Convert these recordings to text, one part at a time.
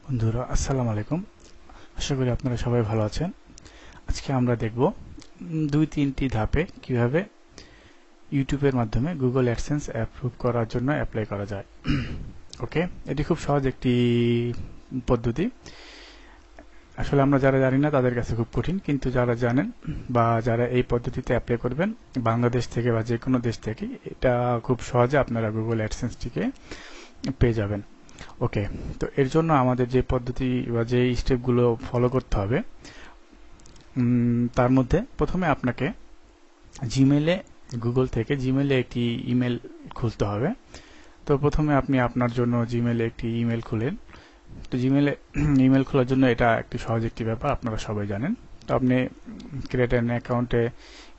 বন্ধুরা আসসালামু আলাইকুম। আশা করি আপনারা সবাই ভালো আছেন। আজকে আমরা দেখব দুই তিনটি ধাপে কিভাবে ইউটিউবের মাধ্যমে গুগল অ্যাডসেন্স অ্যাপ্রুভ করার জন্য অ্যাপ্লাই করা যায়। ওকে, এটি খুব সহজ একটি পদ্ধতি। আসলে আমরা যারা জানি না তাদের কাছে খুব কঠিন, কিন্তু যারা জানেন বা যারা এই পদ্ধতিতে অ্যাপ্লাই করবেন বাংলাদেশ থেকে বা যে কোনো দেশ থেকে, এটা খুব সহজে আপনারা গুগল অ্যাডসেন্সটিকে পেয়ে যাবেন। ওকে, তো এর জন্য আমাদের যে পদ্ধতি বা যে স্টেপগুলো ফলো করতে হবে, তার মধ্যে প্রথমে আপনাকে জিমেলে গুগল থেকে জিমেলে একটি ইমেল খুলতে হবে। তো প্রথমে আপনি আপনার জন্য জিমেলে একটি ইমেল খুলেন। তো জিমেলে ইমেল খোলার জন্য এটা একটি সহজ একটি ব্যাপার, আপনারা সবাই জানেন। তো আপনি ক্রিয়েট অ্যান অ্যাকাউন্টে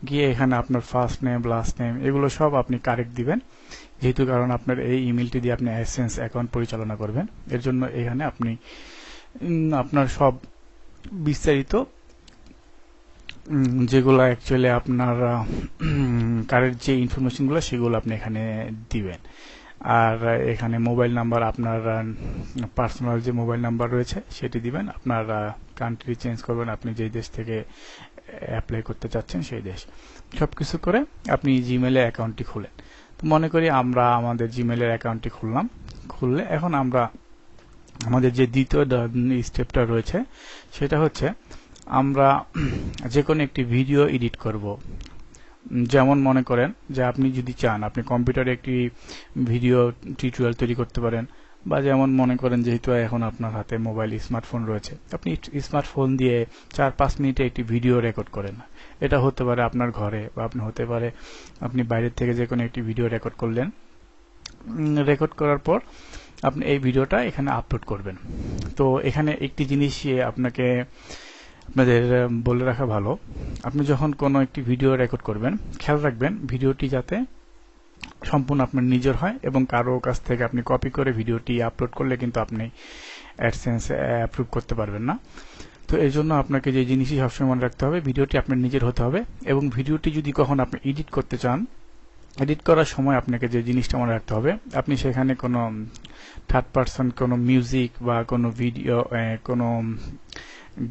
গিয়ে এখানে আপনার ফার্স্ট নেম লাস্ট নেম এগুলো সব আপনি কারেক্ট দিবেন, যেহেতু কারণ আপনার এই ইমেলটি দিয়ে আপনি অ্যাডসেন্স অ্যাকাউন্ট পরিচালনা করবেন। এর জন্য এখানে আপনি আপনার সব বিস্তারিত যেগুলো অ্যাকচুয়ালি আপনার কারেন্ট যে ইনফরমেশনগুলো সেগুলো আপনি এখানে দিবেন। আর এখানে মোবাইল নাম্বার, আপনার পার্সোনাল যে মোবাইল নাম্বার রয়েছে সেটি দিবেন। আপনার কান্ট্রি চেঞ্জ করবেন, আপনি যেই দেশ থেকে অ্যাপ্লাই করতে চাচ্ছেন সেই দেশ। সবকিছু করে আপনি জিমেলে অ্যাকাউন্টটি খুলেন। তো মনে করি আমরা আমাদের জিমেলের অ্যাকাউন্টটি খুললে এখন আমরা আমাদের যে দ্বিতীয় স্টেপটা রয়েছে সেটা হচ্ছে আমরা যে কোনো একটি ভিডিও এডিট করব। যেমন মনে করেন যে আপনি যদি চান আপনি কম্পিউটারে একটি ভিডিও টিউটোরিয়াল তৈরি করতে পারেন, বা যেমন মনে করেন যেহেতু এখন আপনার হাতে মোবাইল স্মার্টফোন রয়েছে, আপনি স্মার্টফোন দিয়ে 4-5 মিনিটে একটি ভিডিও রেকর্ড করেন। এটা হতে পারে আপনার ঘরে, বা হতে পারে আপনি বাইরের থেকে যে কোনো একটি ভিডিও রেকর্ড করলেন। রেকর্ড করার পর আপনি এই ভিডিওটা এখানে আপলোড করবেন। তো এখানে একটি জিনিস আপনাকে আপনাদের বলে রাখা ভালো, আপনি যখন কোনো একটি ভিডিও রেকর্ড করবেন খেয়াল রাখবেন ভিডিওটি যাতে সম্পূর্ণ আপনার নিজের হয়, এবং কারো কাছ থেকে আপনি কপি করে ভিডিওটি আপলোড করলে কিন্তু আপনি অ্যাডসেন্স অ্যাপ্রুভ করতে পারবেন না। তো এই জন্য আপনাকে যে জিনিসই সবসময় মনে রাখতে হবে, ভিডিওটি আপনার নিজের হতে হবে। এবং ভিডিওটি যদি কখন আপনি এডিট করতে চান, এডিট করার সময় আপনাকে যে জিনিসটা মনে রাখতে হবে, আপনি সেখানে কোনো থার্ড পারসন কোনো মিউজিক বা কোনো ভিডিও কোনো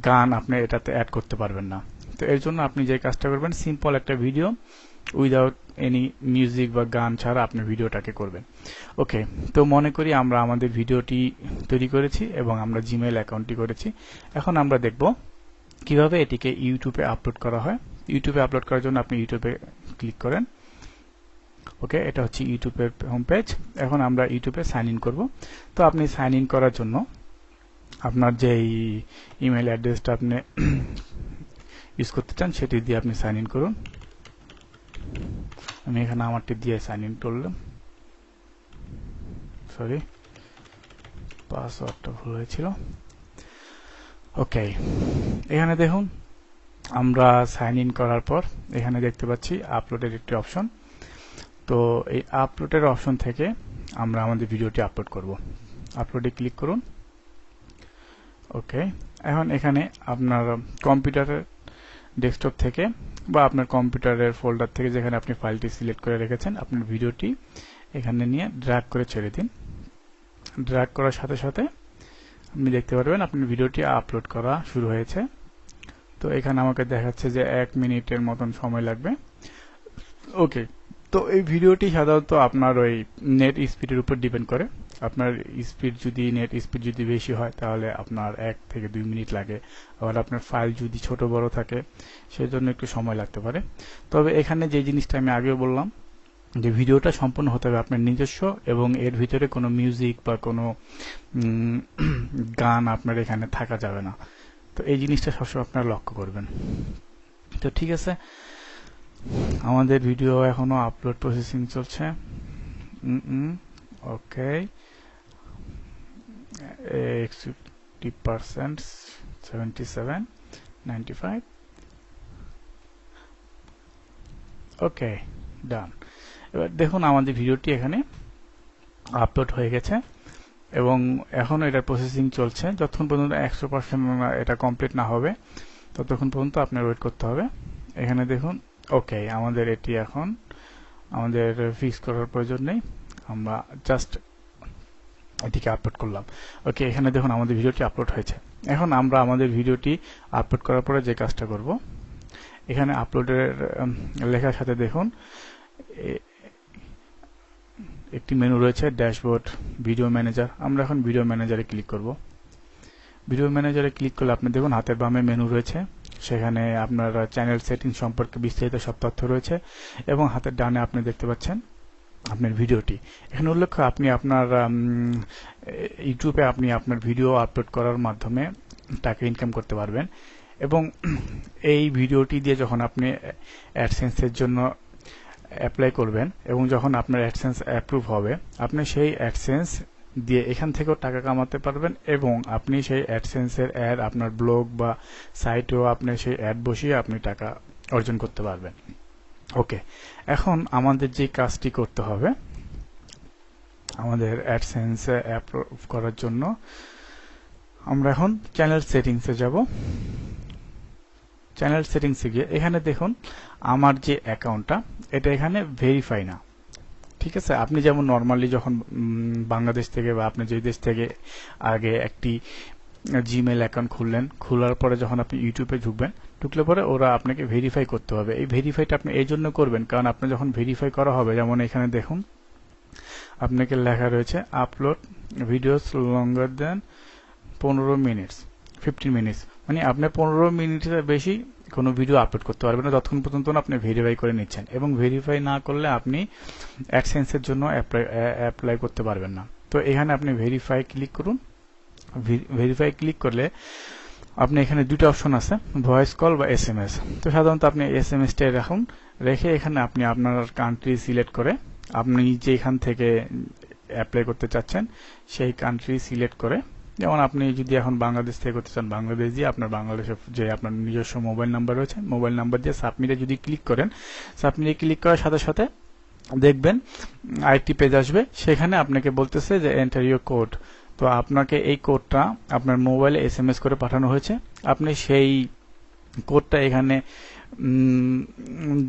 গান আপনি এটাতে অ্যাড করতে পারবেন না। তো এর জন্য আপনি যে কাজটা করবেন, সিম্পল একটা ভিডিও উইদাউট এনি মিউজিক বা গান ছাড়া আপনি ভিডিওটাকে করবেন। ওকে, তো মনে করি আমরা আমাদের ভিডিওটি তৈরি করেছি এবং আমরা জিমেল অ্যাকাউন্টটি করেছি। এখন আমরা দেখব কিভাবে এটিকে ইউটিউবে আপলোড করা হয়। ইউটিউবে আপলোড করার জন্য আপনি ইউটিউবে ক্লিক করেন। ওকে, এটা হচ্ছে ইউটিউবের হোম পেজ। এখন আমরা ইউটিউবে সাইন ইন করব। তো আপনি সাইন ইন করার জন্য আপনার যে ইমেল অ্যাড্রেসটা আপনি ইউজ করতে চান সেটি দিয়ে আপনি সাইন ইন করুন। আমি এখানে আমারটি দিয়ে সাইন ইন করলাম। সরি, পাসওয়ার্ডটা ভুল হয়েছিল। ওকে, এখানে দেখুন আমরা সাইন ইন করার পর এখানে দেখতে পাচ্ছি আপলোডের একটি অপশন। তো এই আপলোডের অপশন থেকে আমরা আমাদের ভিডিওটি আপলোড করব। আপলোডে ক্লিক করুন। ওকে, এখন এখানে আপনার কম্পিউটারের ডেস্কটপ থেকে বা আপনার কম্পিউটারের ফোল্ডার থেকে যেখানে আপনি ফাইলটি সিলেক্ট করে রেখেছেন, আপনার ভিডিওটি এখানে নিয়ে ড্র্যাগ করে ছেড়ে দিন। ড্র্যাগ করার সাথে সাথে আপনি দেখতে পারবেন আপনার ভিডিওটি আপলোড করা শুরু হয়েছে। তো এখানে আমাকে দেখাচ্ছে যে 1 মিনিটের মতন সময় লাগবে। ওকে, তো এই ভিডিওটি সাধারণত আপনার ওই নেট স্পিডের উপর ডিপেন্ড করে। আপনার নেট স্পিড যদি বেশি হয় তাহলে আপনার 1 থেকে 2 মিনিট লাগে। আবার আপনার ফাইল যদি ছোট বড় থাকে সেজন্য একটু সময় লাগতে পারে। তবে এখানে যে জিনিসটা আমি আগেও বললাম যে ভিডিওটা সম্পূর্ণ হতে হবে আপনার নিজস্ব, এবং এর ভিতরে কোনো মিউজিক বা কোনো গান আপনার এখানে থাকা যাবে না। তো এই জিনিসটা সবসময় আপনারা লক্ষ্য করবেন। তো ঠিক আছে, আমাদের ভিডিও এখনো আপলোড প্রসেসিং চলছে। ওকে, 60%, 77, 95। ওকে, ডান। এবার দেখুন আমাদের ভিডিওটি এখানে আপলোড হয়ে গেছে এবং এখনো এটা প্রসেসিং চলছে। যতক্ষণ পর্যন্ত 100% এটা কমপ্লিট না হবে ততক্ষণ পর্যন্ত আপনার ওয়েট করতে হবে। এখানে দেখুন, ওকে, আমাদের এটি এখন আমাদের ফিক্স করার প্রয়োজন নেই। আমরা জাস্ট এটিকে আপলোড করলাম। ওকে, এখানে দেখুন আমাদের ভিডিওটি আপলোড হয়েছে। এখন আমরা আমাদের ভিডিওটি আপলোড করার পরে যে কাজটা করব, এখানে আপলোডের লেখার সাথে দেখুন একটি মেনু রয়েছে, ড্যাশবোর্ড, ভিডিও ম্যানেজার। আমরা এখন ভিডিও ম্যানেজারে ক্লিক করব। ভিডিও ম্যানেজারে ক্লিক করলে আপনি দেখুন হাতের বামে মেনু রয়েছে, সেখানে আপনার চ্যানেল সেটিং সম্পর্কে বিস্তারিত সব তথ্য রয়েছে, এবং হাতের ডানে আপনি দেখতে পাচ্ছেন আপনার ভিডিওটি। এখানে উল্লেখ্য, আপনি আপনার ইউটিউবে আপনি আপনার ভিডিও আপলোড করার মাধ্যমে টাকা ইনকাম করতে পারবেন, এবং এই ভিডিওটি দিয়ে যখন আপনি অ্যাডসেন্সের জন্য অ্যাপ্লাই করবেন এবং যখন আপনার অ্যাডসেন্স অ্যাপ্রুভ হবে, আপনি সেই অ্যাডসেন্স দিয়ে এখান থেকেও টাকা কামাতে পারবেন, এবং আপনি সেই অ্যাডসেন্সের অ্যাড আপনার ব্লগ বা সাইটেও আপনি সেই অ্যাড বসিয়ে আপনি টাকা অর্জন করতে পারবেন। ওকে, এখন আমাদের যে কাজটি করতে হবে, আমাদের অ্যাডসেন্স অ্যাপ্রুভ করার জন্য আমরা এখন চ্যানেল সেটিংসে যাব। চ্যানেল সেটিংসে গিয়ে এখানে দেখুন আমার যে অ্যাকাউন্টটা, এটা এখানে ভেরিফাই না। ঠিক আছে, আপনি যেমন নর্মালি যখন বাংলাদেশ থেকে বা আপনি যে দেশ থেকে আগে একটি জিমেল অ্যাকাউন্ট খুললেন, খোলার পরে যখন আপনি ইউটিউবে ঢুকলে পরে ওরা আপনাকে ভেরিফাই করতে হবে। এই ভেরিফাইটা আপনি এই জন্য করবেন, কারণ আপনি যখন ভেরিফাই করা হবে, যেমন এখানে দেখুন আপনাকে লেখা রয়েছে আপলোড ভিডিওস লঙ্গার দেন 15 মিনিটস 15 মিনিটস, মানে আপনি 15 মিনিটের বেশি কোনো ভিডিও আপলোড করতে পারবেন না যতক্ষণ পর্যন্ত না আপনি ভেরিফাই করে নিচ্ছেন, এবং ভেরিফাই না করলে আপনি অ্যাডসেন্সের জন্য অ্যাপ্লাই করতে পারবেন না। তো এখানে আপনি ভেরিফাই ক্লিক করুন। ভেরিফাই ক্লিক করলে আপনি এখানে দুটো অপশন আছে, ভয়েস কল বা SMS। তো সাধারণত আপনি SMS-টাই রাখুন, রেখে এখানে আপনি আপনার কান্ট্রি সিলেক্ট করে আপনি যেখান থেকে অ্যাপ্লাই করতে চাচ্ছেন সেই কান্ট্রি সিলেক্ট করে, যেমন আপনি যদি এখন বাংলাদেশ থেকে করতে চান, বাংলাদেশ দিয়ে আপনার বাংলাদেশের যে আপনার নিজস্ব মোবাইল নাম্বার রয়েছে, মোবাইল নাম্বার দিয়ে সাবমিটে যদি ক্লিক করেন, সাবমিটে ক্লিক করার সাথে সাথে দেখবেন আরেকটি পেজ আসবে, সেখানে আপনাকে বলতেছে যে এন্টার ইউর কোড। তো আপনাকে এই কোডটা আপনার মোবাইলে SMS করে পাঠানো হয়েছে, আপনি সেই কোডটা এখানে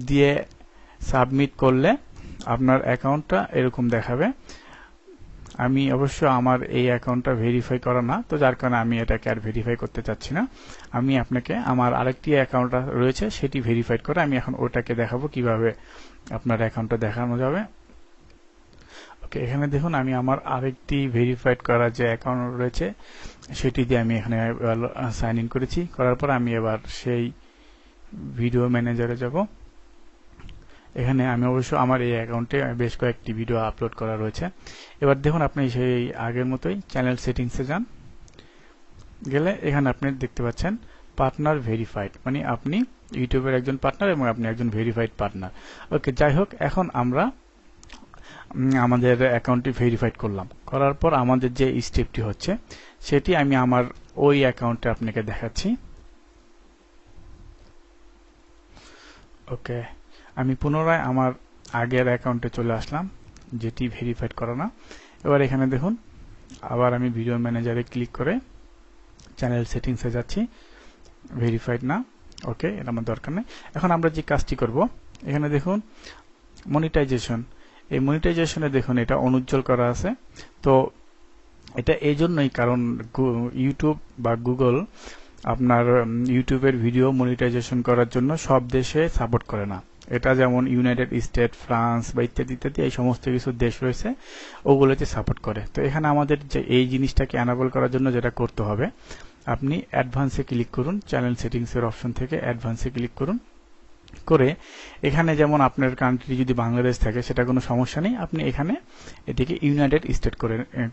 দিয়ে সাবমিট করলে আপনার অ্যাকাউন্টটা এরকম দেখাবে। আমি অবশ্য আমার এই অ্যাকাউন্টটা ভেরিফাই করা না, তো যার কারণে আমি এটাকে আর ভেরিফাই করতে চাচ্ছি না। আমি আপনাকে আমার আরেকটি অ্যাকাউন্ট রয়েছে সেটি ভেরিফাইড করে আমি এখন ওটাকে দেখাবো কিভাবে আপনার অ্যাকাউন্টটা দেখানো যাবে। ওকে, এখানে দেখুন আমি আমার আরেকটি ভেরিফাইড করা যে অ্যাকাউন্ট রয়েছে সেটি দিয়ে আমি এখানে সাইন ইন করেছি। করার পর আমি এবার সেই ভিডিও ম্যানেজারে যাব। এখানে আমি অবশ্য আমার এই অ্যাকাউন্টে বেশ কয়েকটি ভিডিও আপলোড করা রয়েছে। এবার দেখুন আপনি সেই আগের মতোই চ্যানেল সেটিংসে যান, গেলে এখানে আপনি দেখতে পাচ্ছেন পার্টনার ভেরিফাইড, মানে আপনি ইউটিউবের একজন পার্টনার এবং আপনি একজন ভেরিফাইড পার্টনার। ওকে, যাই হোক, এখন আমরা আমাদের অ্যাকাউন্টটি ভেরিফাইড করলাম, করার পর আমাদের যে স্টেপটি হচ্ছে সেটি আমি আমার ওই অ্যাকাউন্টে আপনাকে দেখাচ্ছি। ওকে, আমি পুনরায় আমার আগের অ্যাকাউন্টে চলে আসলাম যেটি ভেরিফাইড করা না। এবার এখানে দেখুন আবার আমি ভিডিও ম্যানেজারে ক্লিক করে চ্যানেল সেটিংসে যাচ্ছি, ভেরিফাইড না। ওকে, এটা আমার দরকার নেই। এখন আমরা যে কাজটি করব, এখানে দেখুন মনিটাইজেশন, এই মনিটাইজেশনে দেখুন এটা অনুজ্জ্বল করা আছে। তো এটা এই জন্যই কারণ ইউটিউব বা গুগল আপনার ইউটিউবের ভিডিও মনিটাইজেশন করার জন্য সব দেশে সাপোর্ট করে না। এটা যেমন ইউনাইটেড স্টেট, ফ্রান্স বা ইত্যাদি ইত্যাদি এই সমস্ত কিছু দেশ রয়েছে ওগুলোতে সাপোর্ট করে। তো এখানে আমাদের যে এই জিনিসটাকে এনাবল করার জন্য যেটা করতে হবে, আপনি অ্যাডভান্সে ক্লিক করুন, চ্যানেল সেটিংসের অপশন থেকে অ্যাডভান্সে ক্লিক করুন, করে এখানে যেমন আপনার কান্ট্রি যদি বাংলাদেশ থাকে সেটা কোনো সমস্যা নেই, আপনি এখানে এটিকে ইউনাইটেড স্টেট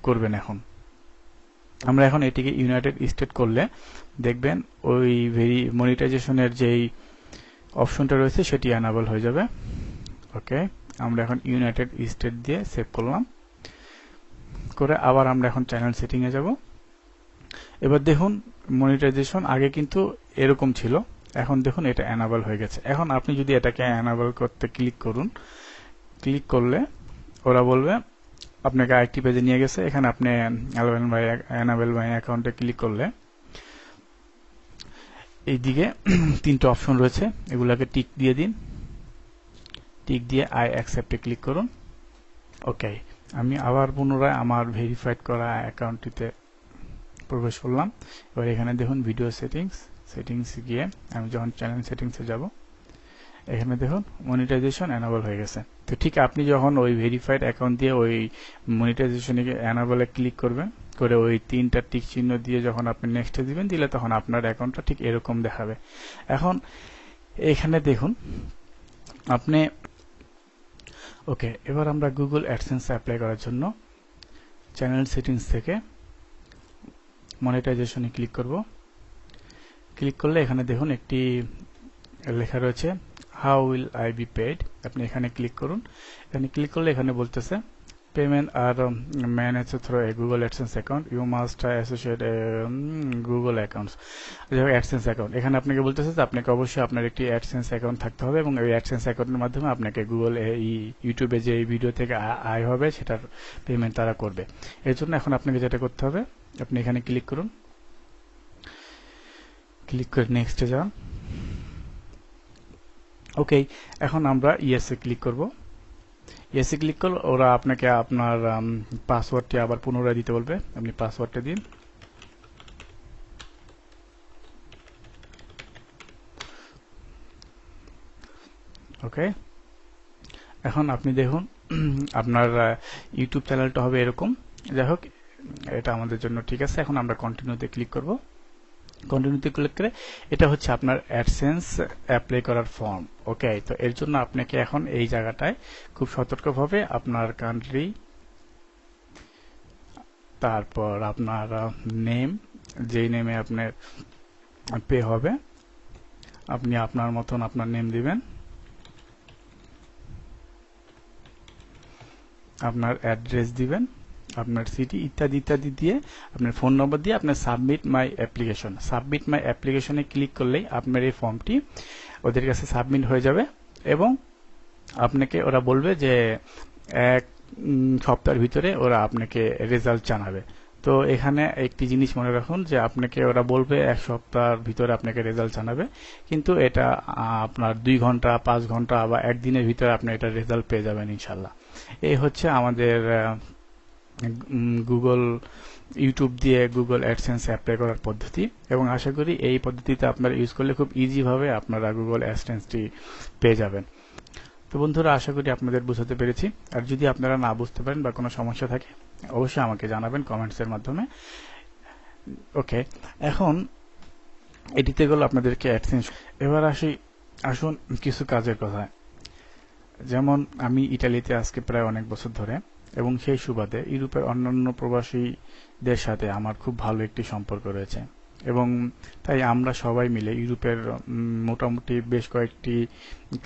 করবেন। এখন আমরা এখন এটিকে ইউনাইটেড স্টেট করলে দেখবেন ওই মনিটাইজেশনের যেই অপশনটা রয়েছে সেটি এনাবল হয়ে যাবে। ওকে, আমরা এখন ইউনাইটেড স্টেট দিয়ে সেভ করলাম, করে আবার আমরা এখন চ্যানেল সেটিংয়ে যাব। এবার দেখুন মনিটাইজেশন আগে কিন্তু এরকম ছিল, এখন দেখুন এটা এনাবল হয়ে গেছে। এখন আপনি যদি এটাকে এনাবল করতে ক্লিক করুন, ক্লিক করলে ওরা বলবে আপনাকে আরেকটি পেজে নিয়ে গেছে। এখানে আপনি এনাবেল বাই অ্যাকাউন্টে ক্লিক করলে এইদিকে তিনটা অপশন রয়েছে, এগুলাকে টিক দিয়ে দিন, টিক দিয়ে আই অ্যাকসেপ্টে ক্লিক করুন। ওকে, আমি আবার পুনরায় আমার ভেরিফাইড করা অ্যাকাউন্টটিতে প্রবেশ করলাম। এবার এখানে দেখুন ভিডিও সেটিংস গিয়ে আমি যখন চ্যানেল সেটিংসে যাব, এখানে দেখুন মনিটাইজেশন এনাবল হয়ে গেছে। তো ঠিক আপনি যখন ওই ভেরিফাইড অ্যাকাউন্ট দিয়ে ওই মনিটাইজেশনে এনাবলে ক্লিক করবেন, করে ওই 3টা টিক চিহ্ন দিয়ে যখন আপনি নেক্সটে দিবেন, দিলে তখন আপনার অ্যাকাউন্টটা ঠিক এরকম দেখাবে। এখন এখানে দেখুন আপনি ওকে, এবার আমরা গুগল অ্যাডসেন্স অ্যাপ্লাই করার জন্য চ্যানেল সেটিংস থেকে মনিটাইজেশনে ক্লিক করব। ক্লিক করলে এখানে দেখুন একটি লেখা রয়েছে how will I be paid. আপনি এখানে ক্লিক করুন। এখানে ক্লিক করলে এখানে বলতেছে payment are managed through a Google AdSense account, you must associate Google accounts, AdSense account. এখানে আপনাকে বলতেছে যে আপনাকে অবশ্যই আপনার একটি অ্যাডসেন্স অ্যাকাউন্ট থাকতে হবে এবং এই অ্যাডসেন্স অ্যাকাউন্টের মাধ্যমে আপনাকে গুগল ইউটিউবে যে এই ভিডিও থেকে আয় হবে সেটার পেমেন্ট তারা করবে। এর জন্য এখন আপনাকে যেটা করতে হবে, আপনি এখানে ক্লিক করুন। ক্লিক করে নেক্সটে যান। ওকে, এখন আমরা ইয়েসে ক্লিক করব। ইয়েসে ক্লিক করলে ওরা আপনাকে আপনার পাসওয়ার্ডটি আবার পুনরায় দিতে বলবে। আপনি পাসওয়ার্ডটা দিন। ওকে, এখন আপনি দেখুন আপনার ইউটিউব চ্যানেলটা হবে এরকম। যাই হোক, এটা আমাদের জন্য ঠিক আছে। এখন আমরা কন্টিনিউতে ক্লিক করব। কন্টিনিউতে ক্লিক করে এটা হচ্ছে আপনার অ্যাডসেন্স অ্যাপ্লাই করার ফর্ম। ওকে, তো এর জন্য আপনাকে এখন এই জায়গাটায় খুব সতর্কভাবে আপনার কান্ট্রি, তারপর আপনার নেম, যেই নেমে আপনার পে হবে আপনি আপনার মতন আপনার নেম দিবেন, আপনার অ্যাড্রেস দিবেন, আপনার সিটি ইত্যাদি ইত্যাদি দিয়ে আপনার ফোন নম্বর দিয়ে আপনার সাবমিট মাই অ্যাপ্লিকেশনে ক্লিক করলেই আপনার এই ফর্মটি ওদের কাছে সাবমিট হয়ে যাবে এবং আপনাকে ওরা বলবে যে 1 সপ্তাহের ভিতরে ওরা আপনাকে রেজাল্ট জানাবে। তো এখানে একটি জিনিস মনে রাখুন যে আপনাকে ওরা বলবে 1 সপ্তাহের ভিতরে আপনাকে রেজাল্ট জানাবে, কিন্তু এটা আপনার 2 ঘন্টা, 5 ঘন্টা বা 1 দিনের ভিতরে আপনি এটা রেজাল্ট পেয়ে যাবেন ইনশাল্লাহ। এই হচ্ছে আমাদের গুগল ইউটিউব দিয়ে গুগল অ্যাডসেন্স অ্যাপ্লাই করার পদ্ধতি, এবং আশা করি এই পদ্ধতিতে আপনারা ইউজ করলে খুব ইজিভাবে আপনারা গুগল অ্যাডসেন্সটি পেয়ে যাবেন। তো বন্ধুরা, আশা করি আপনাদের বুঝাতে পেরেছি। আর যদি আপনারা না বুঝতে পারেন বা কোনো সমস্যা থাকে অবশ্যই আমাকে জানাবেন কমেন্টসের মাধ্যমে। ওকে, এখন এটিতে গেল আপনাদেরকে অ্যাডসেন্স। এবার আসুন কিছু কাজের কথায়। যেমন আমি ইটালিতে আজকে প্রায় অনেক বছর ধরে, এবং সেই সুবাদে ইউরোপের অন্যান্য প্রবাসীদের সাথে আমার খুব ভালো একটি সম্পর্ক রয়েছে, এবং তাই আমরা সবাই মিলে ইউরোপের মোটামুটি বেশ কয়েকটি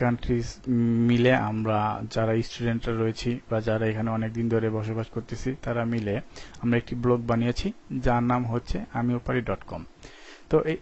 কান্ট্রিজ মিলে আমরা যারা স্টুডেন্টরা রয়েছি বা যারা এখানে অনেক দিন ধরে বসবাস করতেছি তারা মিলে আমরা একটি ব্লগ বানিয়েছি যার নাম হচ্ছে amiopari.com। তো এই